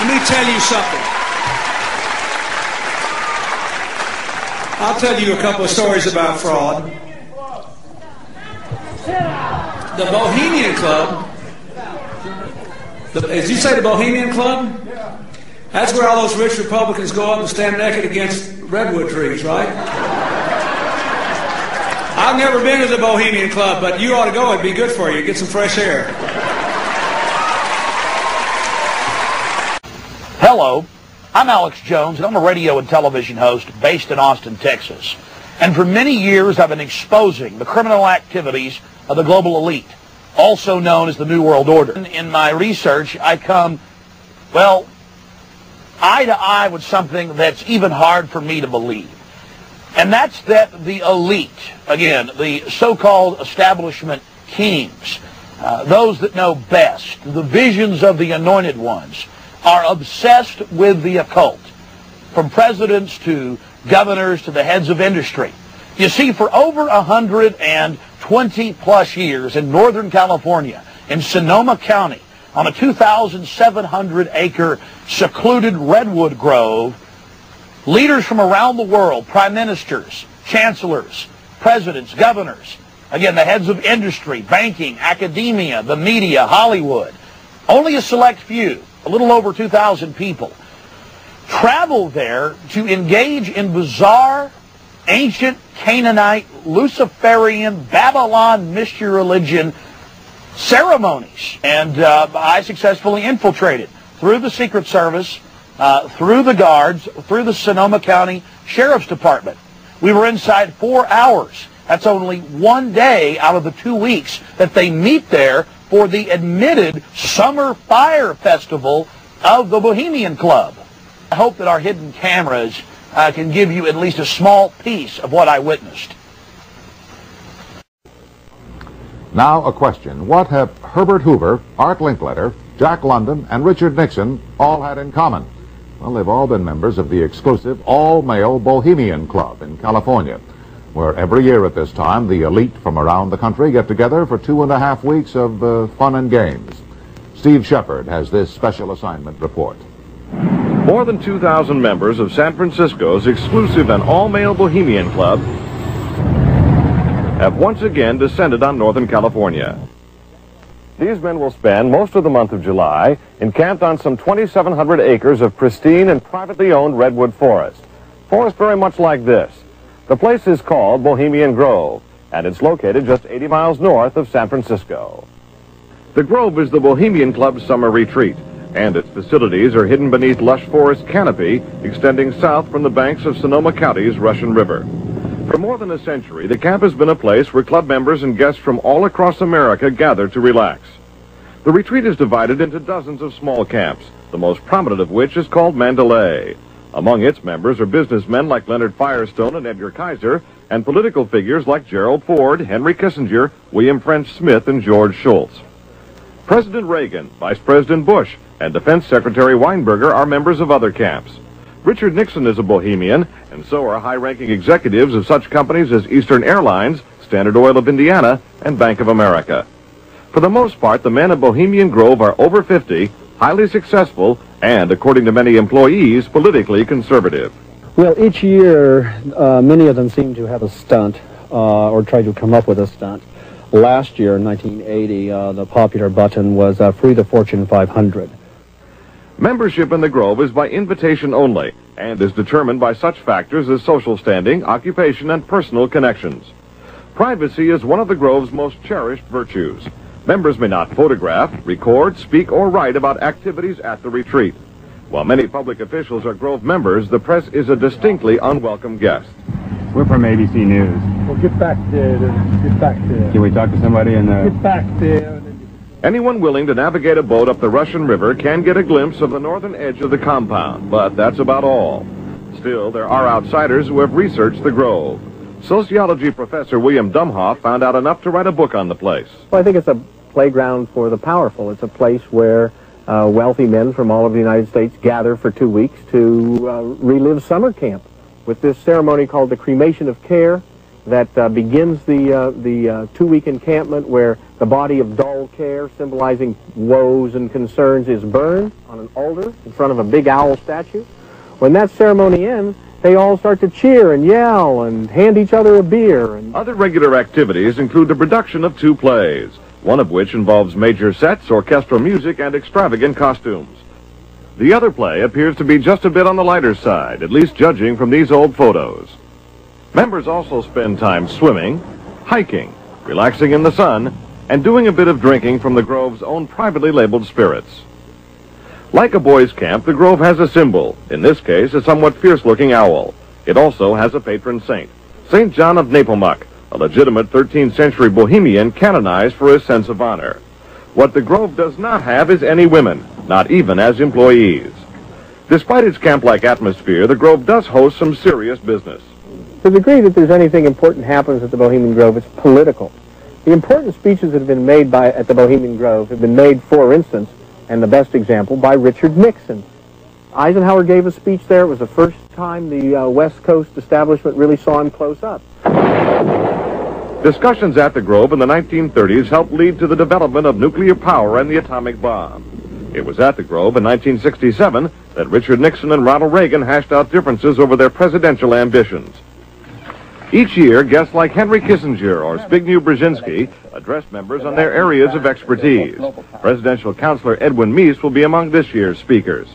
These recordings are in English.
Let me tell you something. I'll tell you a couple of stories about fraud. The Bohemian Club. Did you say the Bohemian Club? That's where all those rich Republicans go up and stand naked against redwood trees, right? I've never been to the Bohemian Club, but you ought to go. It'd be good for you. Get some fresh air. Hello, I'm Alex Jones, and I'm a radio and television host based in Austin, Texas. And for many years, I've been exposing the criminal activities of the global elite, also known as the New World Order. In my research, I come, well, eye to eye with something that's even hard for me to believe. And that's that the elite, again, the so-called establishment kings, those that know best, the visions of the anointed ones, are obsessed with the occult, from presidents to governors to the heads of industry. You see, for over 120 plus years in Northern California, in Sonoma County, on a 2,700-acre secluded redwood grove, leaders from around the world, prime ministers, chancellors, presidents, governors, again, the heads of industry, banking, academia, the media, Hollywood, only a select few, a little over 2,000 people, travel there to engage in bizarre, ancient Canaanite, Luciferian, Babylon mystery religion ceremonies. And I successfully infiltrated through the Secret Service, through the guards, through the Sonoma County Sheriff's Department. We were inside 4 hours. That's only one day out of the 2 weeks that they meet there for the admitted Summer Fire Festival of the Bohemian Club. I hope that our hidden cameras can give you at least a small piece of what I witnessed. Now a question. What have Herbert Hoover, Art Linkletter, Jack London, and Richard Nixon all had in common? Well, they've all been members of the exclusive all-male Bohemian Club in California, where every year at this time the elite from around the country get together for 2.5 weeks of fun and games. Steve Shepard has this special assignment report. More than 2,000 members of San Francisco's exclusive and all-male Bohemian Club have once again descended on Northern California. These men will spend most of the month of July encamped on some 2,700 acres of pristine and privately owned redwood forest. Forest very much like this. The place is called Bohemian Grove, and it's located just 80 miles north of San Francisco. The Grove is the Bohemian Club's summer retreat, and its facilities are hidden beneath lush forest canopy extending south from the banks of Sonoma County's Russian River. For more than a century, the camp has been a place where club members and guests from all across America gather to relax. The retreat is divided into dozens of small camps, the most prominent of which is called Mandalay. Among its members are businessmen like Leonard Firestone and Edgar Kaiser, and political figures like Gerald Ford, Henry Kissinger, William French Smith, and George Shultz. President Reagan, Vice President Bush, and Defense Secretary Weinberger are members of other camps. Richard Nixon is a Bohemian, and so are high-ranking executives of such companies as Eastern Airlines, Standard Oil of Indiana, and Bank of America. For the most part, the men of Bohemian Grove are over 50, highly successful, and, according to many employees, politically conservative. Well, each year, many of them seem to have a stunt, or try to come up with a stunt. Last year, in 1980, the popular button was Free the Fortune 500. Membership in the Grove is by invitation only, and is determined by such factors as social standing, occupation, and personal connections. Privacy is one of the Grove's most cherished virtues. Members may not photograph, record, speak, or write about activities at the retreat. While many public officials are Grove members, the press is a distinctly unwelcome guest. We're from ABC News. Well, get back there. Get back there. Can we talk to somebody in the... Get back there. Anyone willing to navigate a boat up the Russian River can get a glimpse of the northern edge of the compound, but that's about all. Still, there are outsiders who have researched the Grove. Sociology professor William Dumhoff found out enough to write a book on the place. Well, I think it's a playground for the powerful. It's a place where wealthy men from all over the United States gather for 2 weeks to relive summer camp with this ceremony called the cremation of care. that begins the 2-week encampment, where the body of dull care, symbolizing woes and concerns, is burned on an altar in front of a big owl statue. When that ceremony ends, they all start to cheer and yell and hand each other a beer. And other regular activities include the production of 2 plays, one of which involves major sets, orchestral music, and extravagant costumes. The other play appears to be just a bit on the lighter side, at least judging from these old photos. Members also spend time swimming, hiking, relaxing in the sun, and doing a bit of drinking from the Grove's own privately labeled spirits. Like a boys' camp, the Grove has a symbol, in this case a somewhat fierce-looking owl. It also has a patron saint, St. John of Nepomuk, a legitimate 13th century Bohemian canonized for his sense of honor. What the Grove does not have is any women, not even as employees. Despite its camp-like atmosphere, the Grove does host some serious business. To the degree that there's anything important happens at the Bohemian Grove, it's political. The important speeches that have been made at the Bohemian Grove have been made, for instance, and the best example, by Richard Nixon. Eisenhower gave a speech there. It was the first time the West Coast establishment really saw him close up. Discussions at the Grove in the 1930s helped lead to the development of nuclear power and the atomic bomb. It was at the Grove in 1967 that Richard Nixon and Ronald Reagan hashed out differences over their presidential ambitions. Each year, guests like Henry Kissinger or Zbigniew Brzezinski address members on their areas of expertise. Presidential counselor Edwin Meese will be among this year's speakers.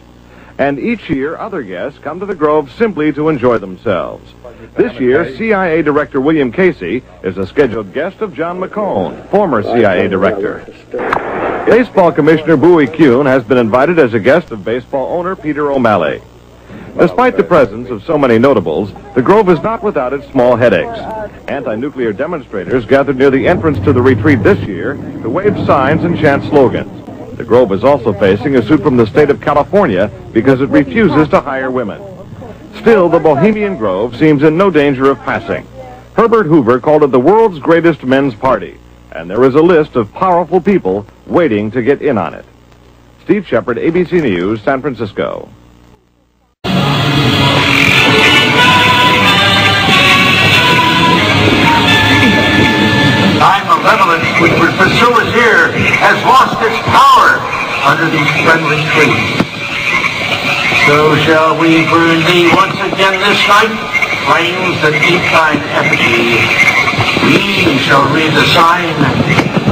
And each year, other guests come to the Grove simply to enjoy themselves. This year, CIA Director William Casey is a scheduled guest of John McCone, former CIA Director. Baseball Commissioner Bowie Kuhn has been invited as a guest of baseball owner Peter O'Malley. Despite the presence of so many notables, the Grove is not without its small headaches. Anti-nuclear demonstrators gathered near the entrance to the retreat this year to wave signs and chant slogans. The Grove is also facing a suit from the state of California because it refuses to hire women. Still, the Bohemian Grove seems in no danger of passing. Herbert Hoover called it the world's greatest men's party, and there is a list of powerful people waiting to get in on it. Steve Shepard, ABC News, San Francisco. 9 malevolence which would pursue us here has lost its power under these friendly trees. So shall we burn thee once again this night, flames that eat thine effigy. We shall read the sign,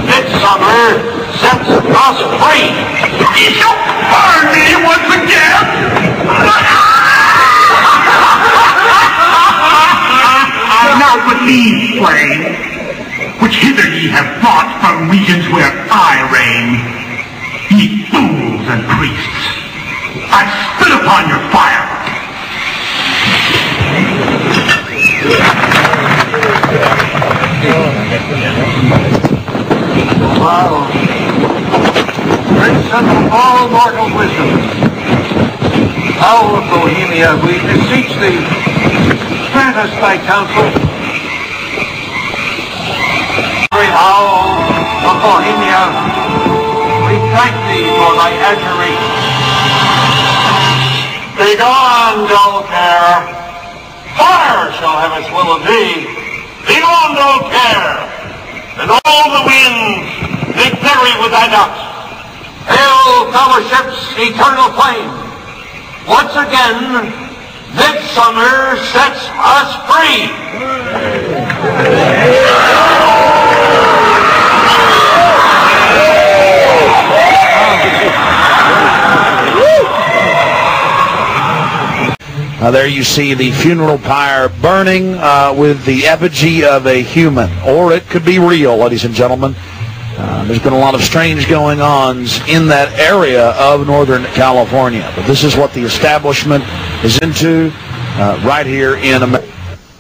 Midsummer sets us free. Ye shall burn me once again. Not with these flames, which hither ye have brought from regions where I reign. Ye fools and priests, I spit upon your fire. Wow. Prince of all mortal wisdom, Owl of Bohemia, we beseech thee, grant us thy counsel. Great Owl of Bohemia, we thank thee for thy adjuration. Begone, dull care. Fire shall have its will of thee. Begone, dull care. And all the winds, they bury with thy ducks. Hail, fellowship's eternal flame. Once again, Midsummer sets us free. There you see the funeral pyre burning with the effigy of a human, or it could be real, ladies and gentlemen. There's been a lot of strange going-ons in that area of Northern California, but this is what the establishment is into right here in America.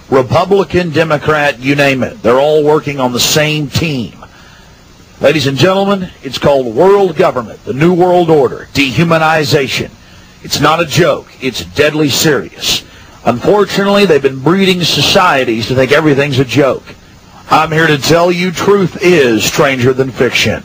Republican, Democrat, you name it. They're all working on the same team. Ladies and gentlemen, it's called world government, the New World Order, dehumanization. It's not a joke. It's deadly serious. Unfortunately, they've been breeding societies to think everything's a joke. I'm here to tell you truth is stranger than fiction.